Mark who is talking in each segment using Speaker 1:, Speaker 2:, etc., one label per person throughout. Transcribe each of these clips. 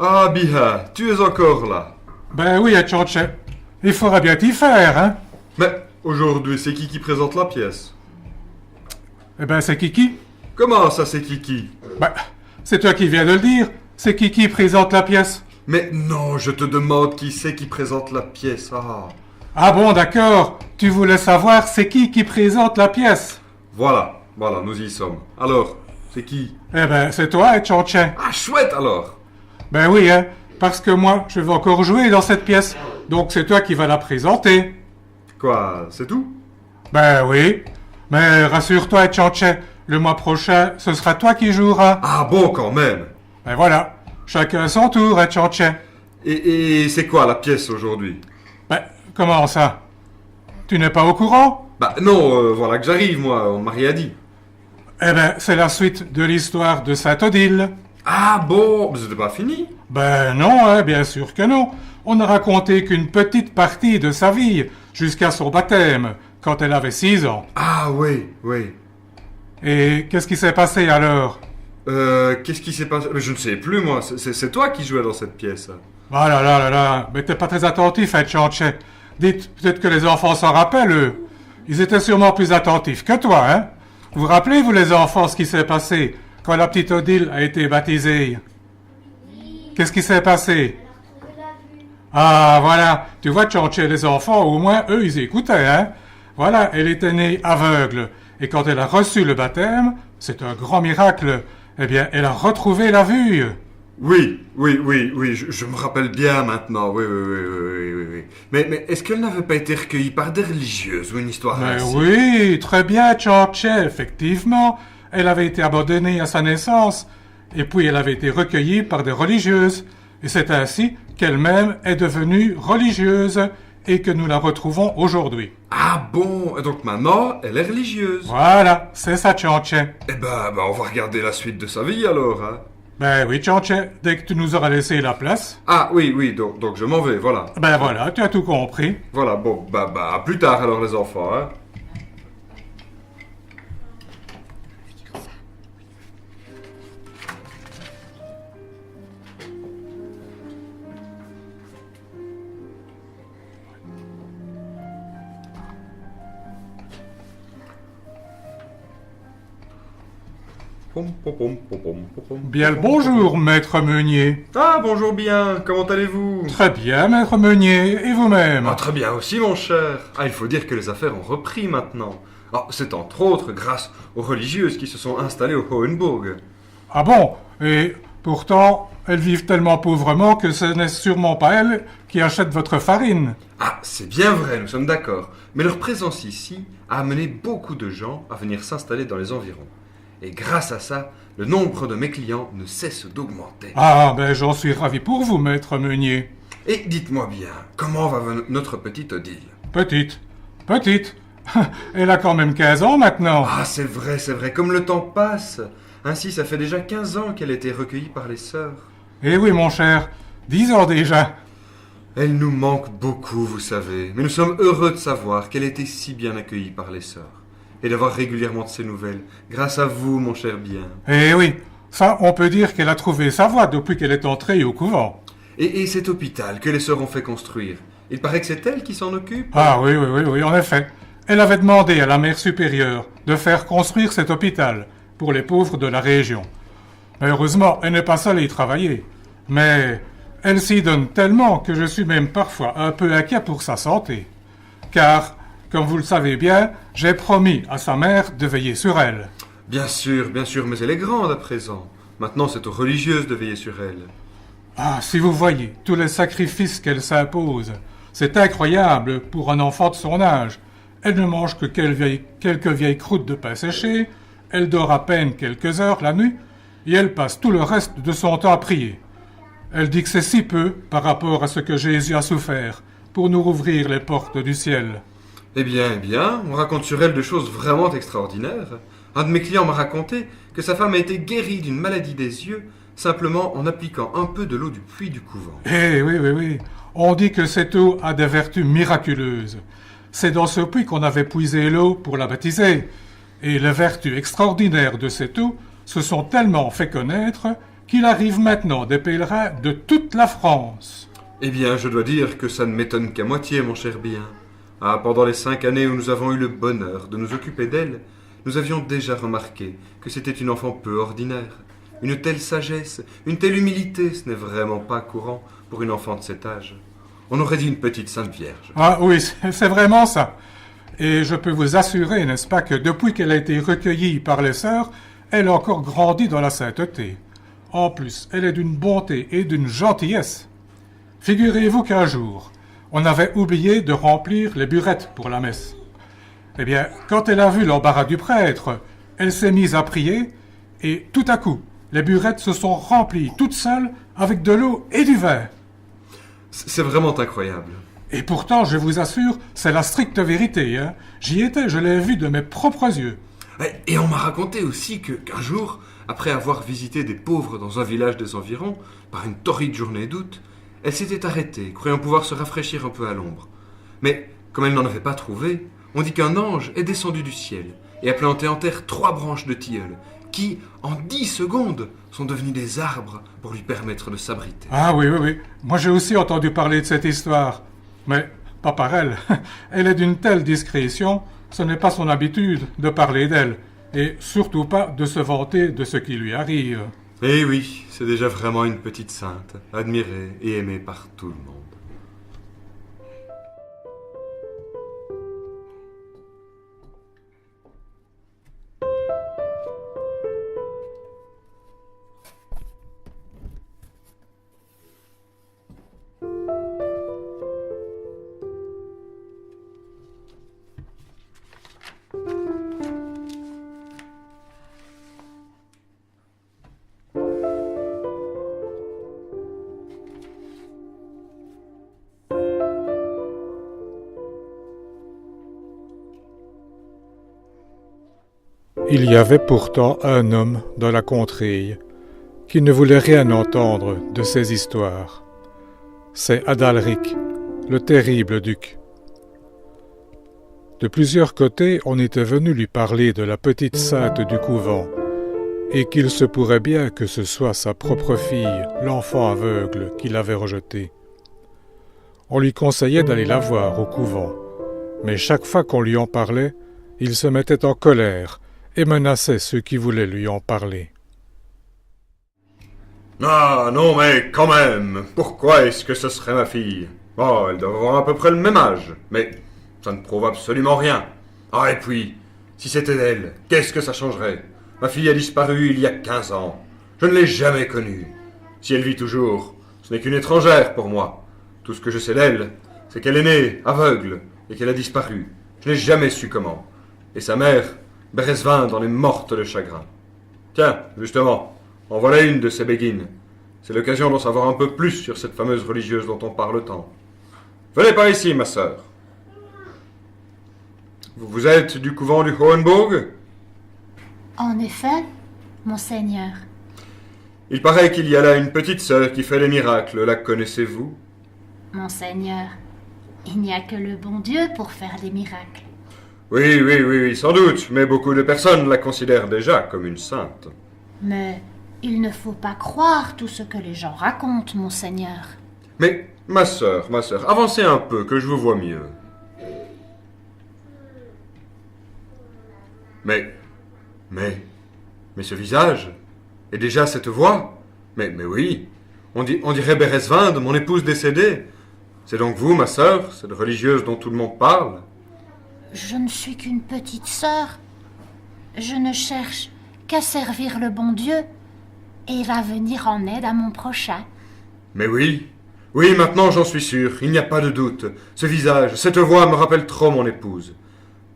Speaker 1: Ah, Biha, tu es encore là.
Speaker 2: Ben oui, Tchonche. Il faudra bien t'y faire, hein?
Speaker 1: Mais aujourd'hui, c'est qui présente la pièce?
Speaker 2: Eh ben, c'est Kiki.
Speaker 1: Comment ça, c'est Kiki?
Speaker 2: Ben, c'est toi qui viens de le dire. C'est Kiki présente la pièce.
Speaker 1: Mais non, je te demande qui c'est qui présente la pièce. Ah.
Speaker 2: Ah bon, d'accord. Tu voulais savoir c'est qui présente la pièce.
Speaker 1: Voilà, nous y sommes. Alors, c'est qui?
Speaker 2: Eh ben, c'est toi, Tchonche.
Speaker 1: Ah, chouette alors.
Speaker 2: Ben oui, hein. Parce que moi, je vais encore jouer dans cette pièce. Donc c'est toi qui vas la présenter.
Speaker 1: Quoi, c'est tout?
Speaker 2: Ben oui. Mais rassure-toi, Tchonche. Le mois prochain, ce sera toi qui joueras.
Speaker 1: Ah bon, quand même.
Speaker 2: Ben voilà. Chacun son tour, Tchonche.
Speaker 1: Et c'est quoi la pièce aujourd'hui?
Speaker 2: Ben, comment ça? Tu n'es pas au courant?
Speaker 1: Bah non, voilà que j'arrive, moi, on m'a rien dit.
Speaker 2: Eh ben, c'est la suite de l'histoire de Sainte-Odile.
Speaker 1: Ah bon, mais c'était pas fini?
Speaker 2: Ben non, hein, bien sûr que non. On n'a raconté qu'une petite partie de sa vie, jusqu'à son baptême, quand elle avait 6 ans.
Speaker 1: Ah oui.
Speaker 2: Et qu'est-ce qui s'est passé alors?
Speaker 1: Qu'est-ce qui s'est passé? Je ne sais plus, moi. C'est toi qui jouais dans cette pièce.
Speaker 2: Ah là là là là, mais t'es pas très attentif, Tchonche. Dites, peut-être que les enfants s'en rappellent, eux. Ils étaient sûrement plus attentifs que toi, hein? Vous vous rappelez, vous les enfants, ce qui s'est passé quand la petite Odile a été baptisée? Qu'est-ce qui s'est passé? Ah, voilà. Tu vois, Tchonche, les enfants, au moins, eux, ils écoutaient, hein? Voilà, elle était née aveugle. Et quand elle a reçu le baptême, c'est un grand miracle, eh bien, elle a retrouvé la vue.
Speaker 1: Oui, je me rappelle bien maintenant, oui. Mais est-ce qu'elle n'avait pas été recueillie par des religieuses ou une histoire
Speaker 2: Mais
Speaker 1: ainsi?
Speaker 2: oui, très bien, Tchonche, effectivement. Elle avait été abandonnée à sa naissance, et puis elle avait été recueillie par des religieuses. Et c'est ainsi qu'elle-même est devenue religieuse, et que nous la retrouvons aujourd'hui.
Speaker 1: Ah bon, et donc maintenant, elle est religieuse.
Speaker 2: Voilà, c'est ça, Tchonche.
Speaker 1: Eh ben, on va regarder la suite de sa vie alors, hein.
Speaker 2: Ben oui, Tchonche, dès que tu nous auras laissé la place.
Speaker 1: Ah oui, donc je m'en vais, voilà.
Speaker 2: Ben voilà, tu as tout compris.
Speaker 1: Voilà, bon, à plus tard alors les enfants, hein.
Speaker 2: Bien le bonjour, maître Meunier.
Speaker 1: Ah, bonjour bien, comment allez-vous?
Speaker 2: Très bien, maître Meunier, et vous-même?
Speaker 1: Ah, très bien aussi, mon cher. Ah, il faut dire que les affaires ont repris maintenant. Ah, c'est entre autres grâce aux religieuses qui se sont installées au Hohenburg.
Speaker 2: Ah bon? Et pourtant, elles vivent tellement pauvrement que ce n'est sûrement pas elles qui achètent votre farine.
Speaker 1: Ah, c'est bien vrai, nous sommes d'accord. Mais leur présence ici a amené beaucoup de gens à venir s'installer dans les environs. Et grâce à ça, le nombre de mes clients ne cesse d'augmenter.
Speaker 2: Ah, ben j'en suis ravi pour vous, maître Meunier.
Speaker 1: Et dites-moi bien, comment va notre petite Odile?
Speaker 2: Petite. Elle a quand même 15 ans maintenant.
Speaker 1: Ah, c'est vrai, comme le temps passe. Ainsi, ça fait déjà 15 ans qu'elle a été recueillie par les sœurs.
Speaker 2: Eh oui, mon cher, 10 ans déjà.
Speaker 1: Elle nous manque beaucoup, vous savez, mais nous sommes heureux de savoir qu'elle a été si bien accueillie par les sœurs. Et d'avoir régulièrement de ses nouvelles, grâce à vous, mon cher bien.
Speaker 2: Eh oui, ça, on peut dire qu'elle a trouvé sa voie depuis qu'elle est entrée au couvent.
Speaker 1: Et cet hôpital que les sœurs ont fait construire, il paraît que c'est elle qui s'en occupe?
Speaker 2: Ah oui, en effet. Elle avait demandé à la mère supérieure de faire construire cet hôpital pour les pauvres de la région. Mais heureusement, elle n'est pas seule à y travailler. Mais elle s'y donne tellement que je suis même parfois un peu inquiet pour sa santé. Car, comme vous le savez bien, j'ai promis à sa mère de veiller sur elle.
Speaker 1: Bien sûr, mais elle est grande à présent. Maintenant, c'est aux religieuses de veiller sur elle.
Speaker 2: Ah, si vous voyez tous les sacrifices qu'elle s'impose, c'est incroyable pour un enfant de son âge. Elle ne mange que quelques vieilles croûtes de pain séché, elle dort à peine quelques heures la nuit, et elle passe tout le reste de son temps à prier. Elle dit que c'est si peu par rapport à ce que Jésus a souffert pour nous rouvrir les portes du ciel.
Speaker 1: Eh bien, on raconte sur elle des choses vraiment extraordinaires. Un de mes clients m'a raconté que sa femme a été guérie d'une maladie des yeux simplement en appliquant un peu de l'eau du puits du couvent.
Speaker 2: Eh oui. On dit que cette eau a des vertus miraculeuses. C'est dans ce puits qu'on avait puisé l'eau pour la baptiser. Et les vertus extraordinaires de cette eau se sont tellement fait connaître qu'il arrive maintenant des pèlerins de toute la France.
Speaker 1: Eh bien, je dois dire que ça ne m'étonne qu'à moitié, mon cher bien. Ah, pendant les 5 années où nous avons eu le bonheur de nous occuper d'elle, nous avions déjà remarqué que c'était une enfant peu ordinaire. Une telle sagesse, une telle humilité, ce n'est vraiment pas courant pour une enfant de cet âge. On aurait dit une petite Sainte Vierge.
Speaker 2: Ah oui, c'est vraiment ça. Et je peux vous assurer, n'est-ce pas, que depuis qu'elle a été recueillie par les sœurs, elle a encore grandi dans la sainteté. En plus, elle est d'une bonté et d'une gentillesse. Figurez-vous qu'un jour, on avait oublié de remplir les burettes pour la messe. Eh bien, quand elle a vu l'embarras du prêtre, elle s'est mise à prier, et tout à coup, les burettes se sont remplies toutes seules avec de l'eau et du vin.
Speaker 1: C'est vraiment incroyable.
Speaker 2: Et pourtant, je vous assure, c'est la stricte vérité. Hein. J'y étais, je l'ai vu de mes propres yeux.
Speaker 1: Et on m'a raconté aussi qu'un jour, après avoir visité des pauvres dans un village des environs, par une torride journée d'août, elle s'était arrêtée, croyant pouvoir se rafraîchir un peu à l'ombre. Mais, comme elle n'en avait pas trouvé, on dit qu'un ange est descendu du ciel et a planté en terre 3 branches de tilleul, qui, en 10 secondes, sont devenus des arbres pour lui permettre de s'abriter.
Speaker 2: Ah oui. Moi, j'ai aussi entendu parler de cette histoire. Mais pas par elle. Elle est d'une telle discrétion, ce n'est pas son habitude de parler d'elle, et surtout pas de se vanter de ce qui lui arrive.
Speaker 1: Eh oui, c'est déjà vraiment une petite sainte, admirée et aimée par tout le monde.
Speaker 2: Il y avait pourtant un homme dans la contrée qui ne voulait rien entendre de ces histoires. C'est Adalric, le terrible duc. De plusieurs côtés, on était venu lui parler de la petite sainte du couvent, et qu'il se pourrait bien que ce soit sa propre fille, l'enfant aveugle, qui l'avait rejetée. On lui conseillait d'aller la voir au couvent, mais chaque fois qu'on lui en parlait, il se mettait en colère et menaçait ceux qui voulaient lui en parler.
Speaker 1: Ah non, mais quand même, pourquoi est-ce que ce serait ma fille? Oh, elle doit avoir à peu près le même âge, mais ça ne prouve absolument rien. Ah, et puis, si c'était elle, qu'est-ce que ça changerait? Ma fille a disparu il y a 15 ans. Je ne l'ai jamais connue. Si elle vit toujours, ce n'est qu'une étrangère pour moi. Tout ce que je sais d'elle, c'est qu'elle est née aveugle et qu'elle a disparu. Je n'ai jamais su comment. Et sa mère, Beresvinde, en est morte de chagrin. Tiens, justement, en voilà une de ces béguines. C'est l'occasion d'en savoir un peu plus sur cette fameuse religieuse dont on parle tant. Venez par ici, ma sœur. Vous êtes du couvent du Hohenburg?
Speaker 3: En effet, monseigneur.
Speaker 1: Il paraît qu'il y a là une petite sœur qui fait des miracles. La connaissez-vous?
Speaker 3: Monseigneur, il n'y a que le bon Dieu pour faire des miracles.
Speaker 1: Oui, sans doute, mais beaucoup de personnes la considèrent déjà comme une sainte.
Speaker 3: Mais il ne faut pas croire tout ce que les gens racontent, monseigneur.
Speaker 1: Mais, ma sœur, avancez un peu, que je vous vois mieux. Mais ce visage, et déjà cette voix, mais oui, on dirait Beresvinde, mon épouse décédée. C'est donc vous, ma sœur, cette religieuse dont tout le monde parle?
Speaker 3: Je ne suis qu'une petite sœur. Je ne cherche qu'à servir le bon Dieu et va venir en aide à mon prochain.
Speaker 1: Mais oui, maintenant j'en suis sûr, il n'y a pas de doute. Ce visage, cette voix me rappelle trop mon épouse.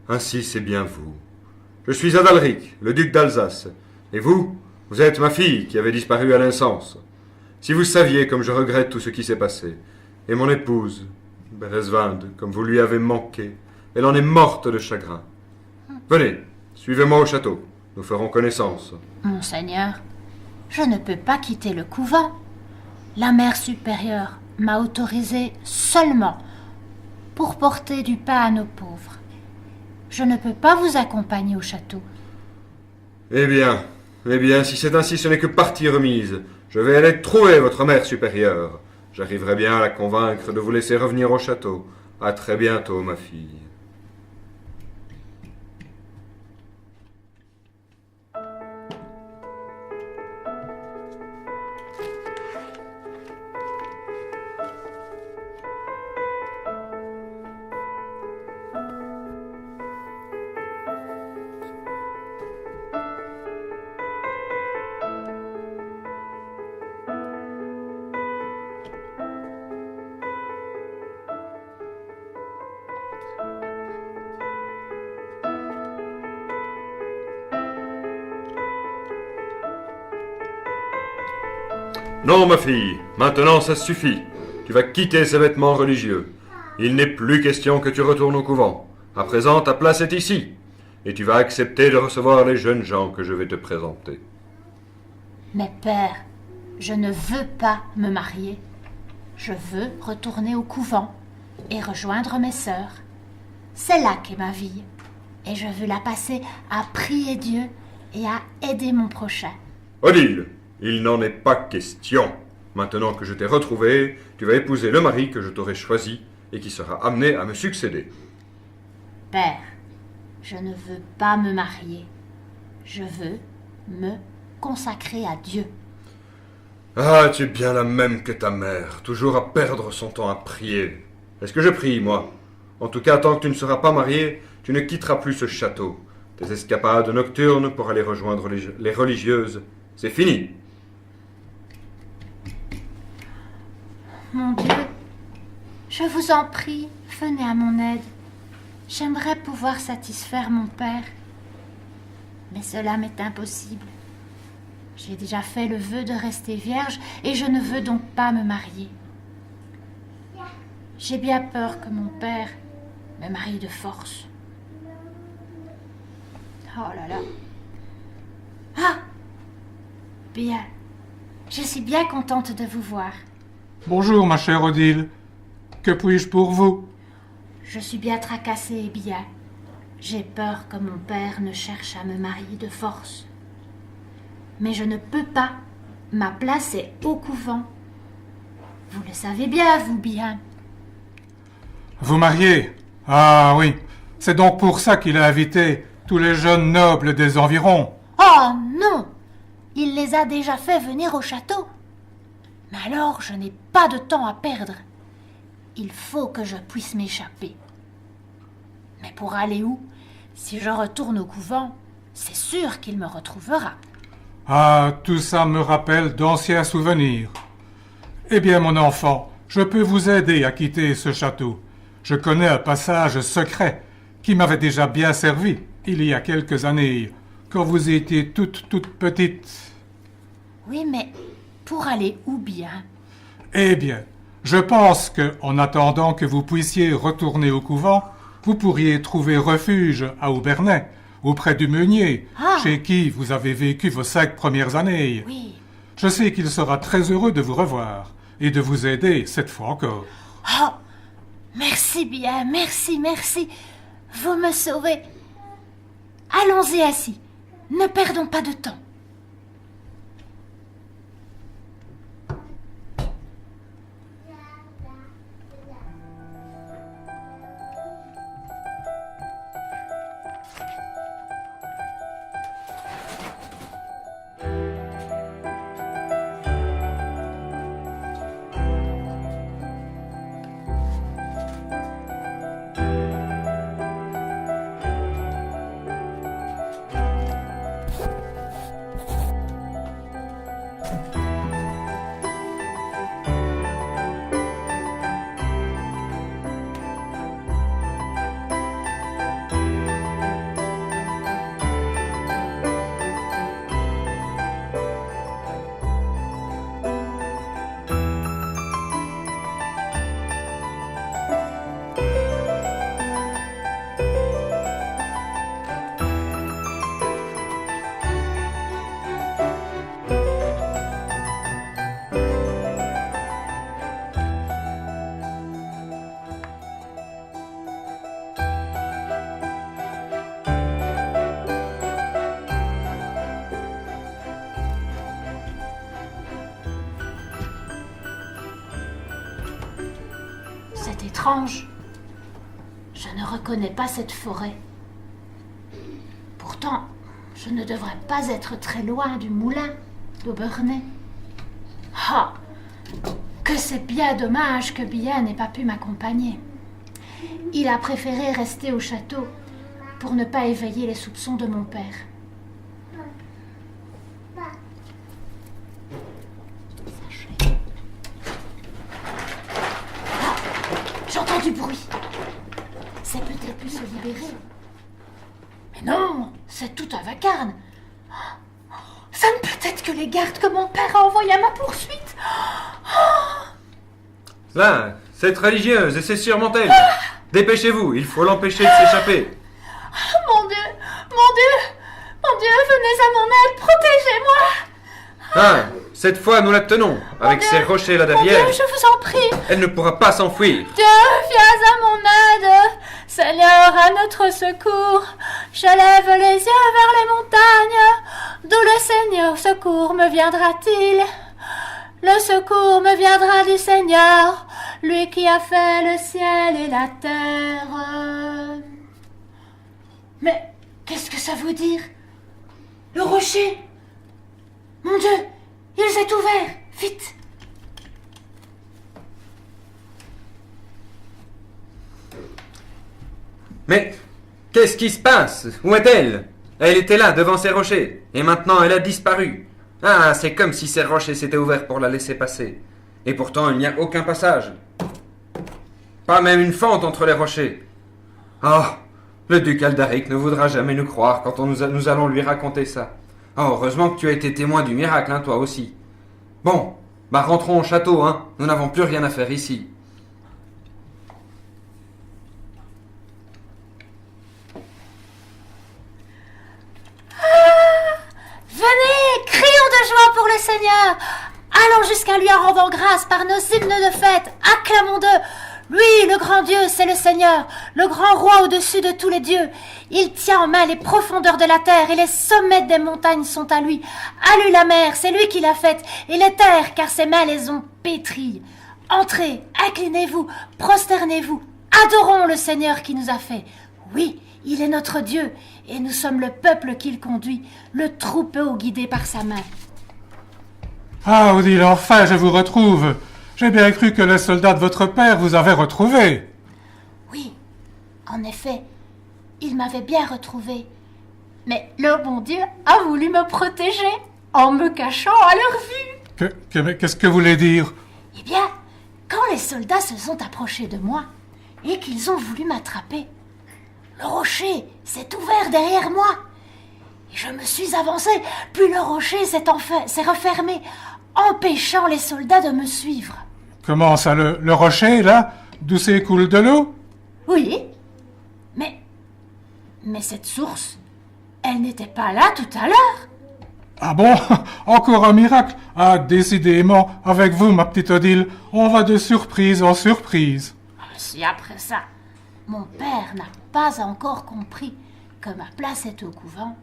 Speaker 1: Ainsi c'est bien vous. Je suis Adalric, le duc d'Alsace. Et vous êtes ma fille qui avait disparu à l'insens. Si vous saviez comme je regrette tout ce qui s'est passé. Et mon épouse, Beresvinde, comme vous lui avez manqué, elle en est morte de chagrin. Venez, suivez-moi au château. Nous ferons connaissance.
Speaker 3: Monseigneur, je ne peux pas quitter le couvent. La mère supérieure m'a autorisé seulement pour porter du pain à nos pauvres. Je ne peux pas vous accompagner au château.
Speaker 1: Eh bien, si c'est ainsi, ce n'est que partie remise. Je vais aller trouver votre mère supérieure. J'arriverai bien à la convaincre de vous laisser revenir au château. À très bientôt, ma fille. Non, ma fille, maintenant ça suffit. Tu vas quitter ces vêtements religieux. Il n'est plus question que tu retournes au couvent. À présent, ta place est ici. Et tu vas accepter de recevoir les jeunes gens que je vais te présenter.
Speaker 3: Mais père, je ne veux pas me marier. Je veux retourner au couvent et rejoindre mes sœurs. C'est là qu'est ma vie. Et je veux la passer à prier Dieu et à aider mon prochain.
Speaker 1: Odile, il n'en est pas question. Maintenant que je t'ai retrouvé, tu vas épouser le mari que je t'aurai choisi et qui sera amené à me succéder.
Speaker 3: Père, je ne veux pas me marier. Je veux me consacrer à Dieu.
Speaker 1: Ah, tu es bien la même que ta mère, toujours à perdre son temps à prier. Est-ce que je prie, moi? En tout cas, tant que tu ne seras pas marié, tu ne quitteras plus ce château. Tes escapades nocturnes pour aller rejoindre les religieuses, c'est fini.
Speaker 3: Mon Dieu, je vous en prie, venez à mon aide. J'aimerais pouvoir satisfaire mon père. Mais cela m'est impossible. J'ai déjà fait le vœu de rester vierge et je ne veux donc pas me marier. J'ai bien peur que mon père me marie de force. Oh là là. Ah! Bien. Je suis bien contente de vous voir.
Speaker 2: Bonjour, ma chère Odile. Que puis-je pour vous?
Speaker 3: Je suis bien tracassée et bien. J'ai peur que mon père ne cherche à me marier de force. Mais je ne peux pas. Ma place est au couvent. Vous le savez bien, vous bien.
Speaker 2: Vous marier? Ah oui, c'est donc pour ça qu'il a invité tous les jeunes nobles des environs.
Speaker 3: Oh non! Il les a déjà fait venir au château. Mais alors, je n'ai pas de temps à perdre. Il faut que je puisse m'échapper. Mais pour aller où? Si je retourne au couvent, c'est sûr qu'il me retrouvera.
Speaker 2: Ah, tout ça me rappelle d'anciens souvenirs. Eh bien, mon enfant, je peux vous aider à quitter ce château. Je connais un passage secret qui m'avait déjà bien servi il y a quelques années, quand vous étiez toute petite.
Speaker 3: Oui, mais pour aller où bien?
Speaker 2: Eh bien, je pense que, en attendant que vous puissiez retourner au couvent, vous pourriez trouver refuge à Aubernais, auprès du meunier, chez qui vous avez vécu vos 5 premières années.
Speaker 3: Oui.
Speaker 2: Je sais qu'il sera très heureux de vous revoir et de vous aider cette fois encore.
Speaker 3: Oh, merci bien, merci, merci. Vous me sauvez. Allons-y ainsi. Ne perdons pas de temps. étrange. Je ne reconnais pas cette forêt. Pourtant, je ne devrais pas être très loin du moulin d'Aubernay. Ah, que c'est bien dommage que Bihan n'ait pas pu m'accompagner. Il a préféré rester au château pour ne pas éveiller les soupçons de mon père. Ah, j'entends du bruit. C'est peut-être pu se libérer. Mais non, c'est tout un vacarme. Ça ne peut être que les gardes que mon père a envoyés à ma poursuite.
Speaker 1: Là, cette religieuse, et c'est sûrement elle. Dépêchez-vous, il faut l'empêcher de s'échapper.
Speaker 3: Mon Dieu, venez à mon aide, protégez-moi.
Speaker 1: Ah, cette fois, nous la tenons, avec ces rochers là
Speaker 3: Mon
Speaker 1: derrière.
Speaker 3: Dieu, je vous en prie.
Speaker 1: Elle ne pourra pas s'enfuir.
Speaker 3: Dieu, viens à mon aide. Seigneur, à notre secours. Je lève les yeux vers les montagnes. D'où le Seigneur secours me viendra-t-il? Le secours me viendra du Seigneur, lui qui a fait le ciel et la terre. Mais qu'est-ce que ça veut dire? Le rocher? Mon Dieu, il s'est ouvert. Vite!
Speaker 1: Mais qu'est-ce qui se passe? Où est-elle? Elle était là, devant ces rochers, et maintenant elle a disparu. Ah, c'est comme si ces rochers s'étaient ouverts pour la laisser passer. Et pourtant, il n'y a aucun passage. Pas même une fente entre les rochers. Ah, le duc Aldaric ne voudra jamais nous croire quand nous allons lui raconter ça. Oh, heureusement que tu as été témoin du miracle, hein, toi aussi. Bon, bah rentrons au château, hein. Nous n'avons plus rien à faire ici.
Speaker 3: Venez, crions de joie pour le Seigneur. Allons jusqu'à lui en rendant grâce par nos hymnes de fête. Acclamons d'eux. Lui, le grand Dieu, c'est le Seigneur, le grand roi au-dessus de tous les dieux. Il tient en main les profondeurs de la terre et les sommets des montagnes sont à lui. À lui la mer, c'est lui qui l'a faite, et les terres, car ses mains les ont pétries. Entrez, inclinez-vous, prosternez-vous, adorons le Seigneur qui nous a fait. Oui, il est notre Dieu, et nous sommes le peuple qu'il conduit, le troupeau guidé par sa main.
Speaker 2: Ah, Odile, enfin, je vous retrouve. J'ai bien cru que les soldats de votre père vous avaient retrouvé.
Speaker 3: Oui, en effet, il m'avait bien retrouvé. Mais le bon Dieu a voulu me protéger en me cachant à leur vue.
Speaker 2: Mais qu'est-ce que vous voulez dire?
Speaker 3: Eh bien, quand les soldats se sont approchés de moi et qu'ils ont voulu m'attraper, le rocher s'est ouvert derrière moi. Et je me suis avancée, puis le rocher s'est refermé, empêchant les soldats de me suivre.
Speaker 2: Comment ça, le rocher, là, d'où s'écoule de l'eau?
Speaker 3: Oui, mais cette source, elle n'était pas là tout à l'heure.
Speaker 2: Ah bon? Encore un miracle? Ah, décidément, avec vous, ma petite Odile, on va de surprise en surprise.
Speaker 3: Si après ça, mon père n'a pas encore compris que ma place est au couvent,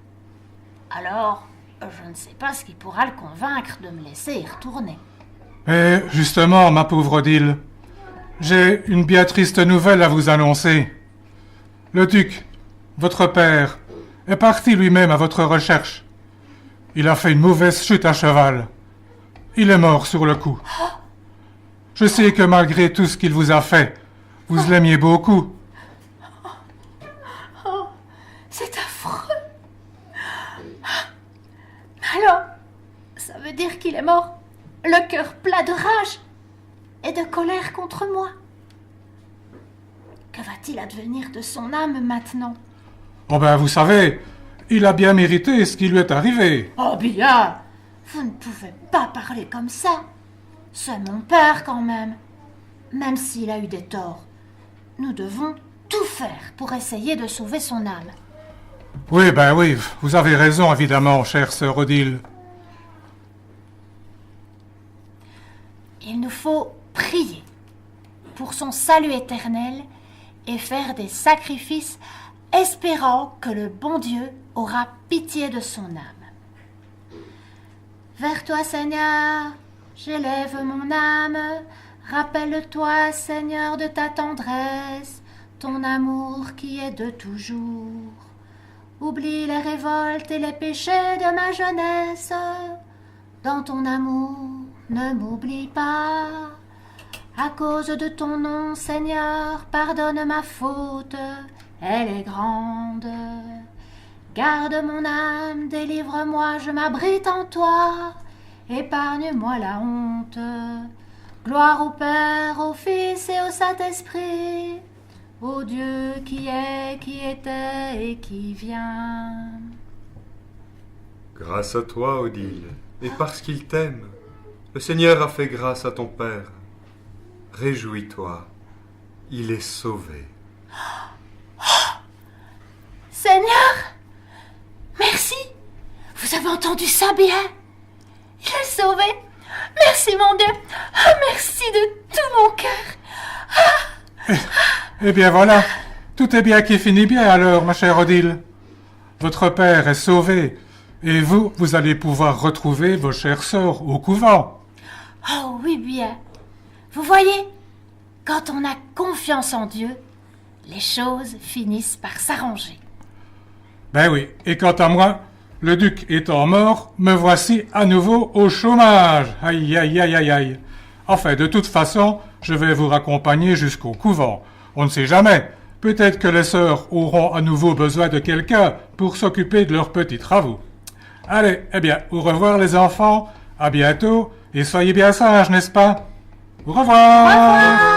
Speaker 3: alors je ne sais pas ce qui pourra le convaincre de me laisser y retourner.
Speaker 2: Et justement, ma pauvre Odile, j'ai une bien triste nouvelle à vous annoncer. Le duc, votre père, est parti lui-même à votre recherche. Il a fait une mauvaise chute à cheval. Il est mort sur le coup. Je sais que malgré tout ce qu'il vous a fait, vous l'aimiez beaucoup.
Speaker 3: Oh, c'est affreux. Alors, ça veut dire qu'il est mort, le cœur plein de rage et de colère contre moi. Que va-t-il advenir de son âme maintenant?
Speaker 2: Oh ben, vous savez, il a bien mérité ce qui lui est arrivé.
Speaker 3: Oh bien, vous ne pouvez pas parler comme ça. C'est mon père quand même. Même s'il a eu des torts, nous devons tout faire pour essayer de sauver son âme.
Speaker 2: Oui, ben oui, vous avez raison, évidemment, chère sœur Odile.
Speaker 3: Il nous faut prier pour son salut éternel et faire des sacrifices espérant que le bon Dieu aura pitié de son âme. Vers toi, Seigneur, j'élève mon âme, Rappelle-toi, Seigneur, de ta tendresse, ton amour qui est de toujours. Oublie les révoltes et les péchés de ma jeunesse. Dans ton amour, ne m'oublie pas. À cause de ton nom, Seigneur, pardonne ma faute, elle est grande. Garde mon âme, délivre-moi, je m'abrite en toi. Épargne-moi la honte. Gloire au Père, au Fils et au Saint-Esprit, au Dieu qui est, qui était et qui vient.
Speaker 1: Grâce à toi, Odile, et parce qu'il t'aime, le Seigneur a fait grâce à ton Père. Réjouis-toi, il est sauvé.
Speaker 3: Seigneur, merci. Vous avez entendu ça bien? Il est sauvé. Merci mon Dieu. Merci de tout mon cœur.
Speaker 2: Eh bien voilà, tout est bien qui finit bien alors, ma chère Odile. Votre père est sauvé, et vous allez pouvoir retrouver vos chères sœurs au couvent.
Speaker 3: Oh oui bien. Vous voyez, quand on a confiance en Dieu, les choses finissent par s'arranger.
Speaker 2: Ben oui, et quant à moi, le duc étant mort, me voici à nouveau au chômage. Aïe, aïe, aïe, aïe, aïe. Enfin, de toute façon, je vais vous raccompagner jusqu'au couvent. On ne sait jamais. Peut-être que les sœurs auront à nouveau besoin de quelqu'un pour s'occuper de leurs petits travaux. Allez, eh bien, au revoir les enfants, à bientôt, et soyez bien sages, n'est-ce pas? Au revoir.
Speaker 3: Au revoir.